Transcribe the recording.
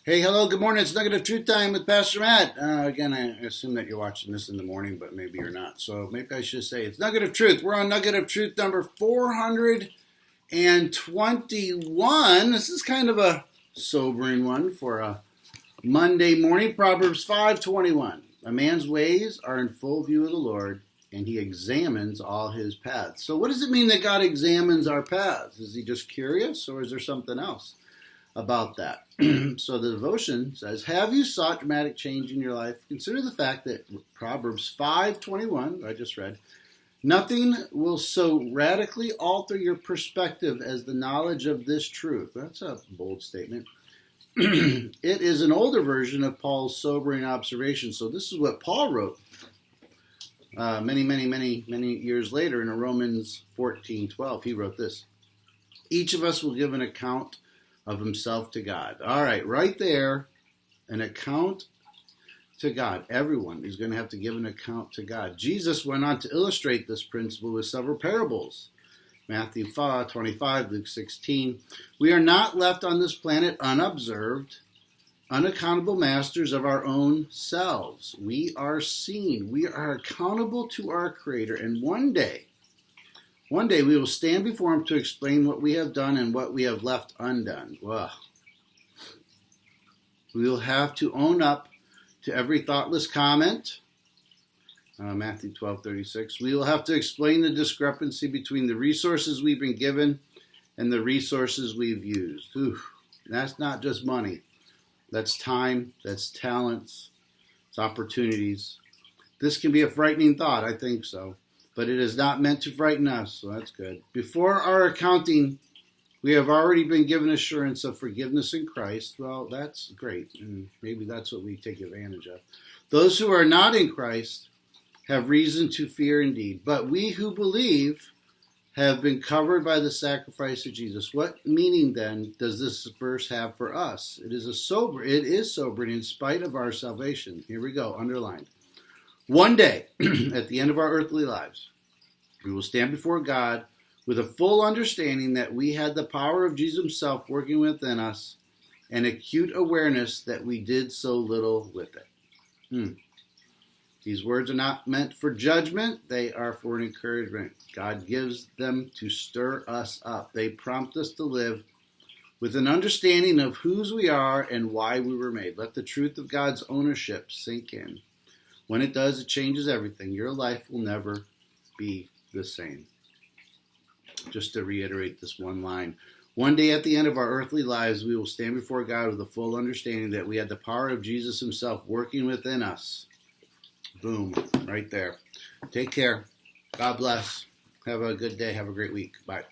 Hey, hello, good morning. It's Nugget of Truth Time with Pastor Matt. Again, I assume that you're watching this in the morning, but maybe you're not. So maybe I should say it's Nugget of Truth. We're on Nugget of Truth number 421. This is kind of a sobering one for a Monday morning. Proverbs 5:21. A man's ways are in full view of the Lord, and he examines all his paths. So what does it mean that God examines our paths? Is he just curious, or is there something else about that? So the devotion says, have you sought dramatic change in your life? Consider the fact that Proverbs 5:21, I just read, nothing will so radically alter your perspective as the knowledge of this truth. That's a bold statement. It is an older version of Paul's sobering observation. So this is what Paul wrote many years later in Romans 14:12. He wrote this: each of us will give an account of himself to God. All right, right there, an account to God. Everyone is going to have to give an account to God. Jesus went on to illustrate this principle with several parables. Matthew 5:25, Luke 16. We are not left on this planet unobserved, unaccountable masters of our own selves. We are seen. We are accountable to our Creator, and one day we will stand before him to explain what we have done and what we have left undone. Wow. We will have to own up to every thoughtless comment. Matthew 12:36. We will have to explain the discrepancy between the resources we've been given and the resources we've used. That's not just money. That's time. That's talents. It's opportunities. This can be a frightening thought. I think so. But it is not meant to frighten us, so that's good. Before our accounting, we have already been given assurance of forgiveness in Christ. Well, that's great, and maybe that's what we take advantage of. Those who are not in Christ have reason to fear indeed, but we who believe have been covered by the sacrifice of Jesus. What meaning then does this verse have for us? It is sobering in spite of our salvation. Here we go, underlined. One day, at the end of our earthly lives, we will stand before God with a full understanding that we had the power of Jesus himself working within us and acute awareness that we did so little with it. These words are not meant for judgment. They are for an encouragement. God gives them to stir us up. They prompt us to live with an understanding of whose we are and why we were made. Let the truth of God's ownership sink in. When it does, it changes everything. Your life will never be the same. Just to reiterate this one line. One day at the end of our earthly lives, we will stand before God with a full understanding that we had the power of Jesus himself working within us. Boom, right there. Take care. God bless. Have a good day. Have a great week. Bye.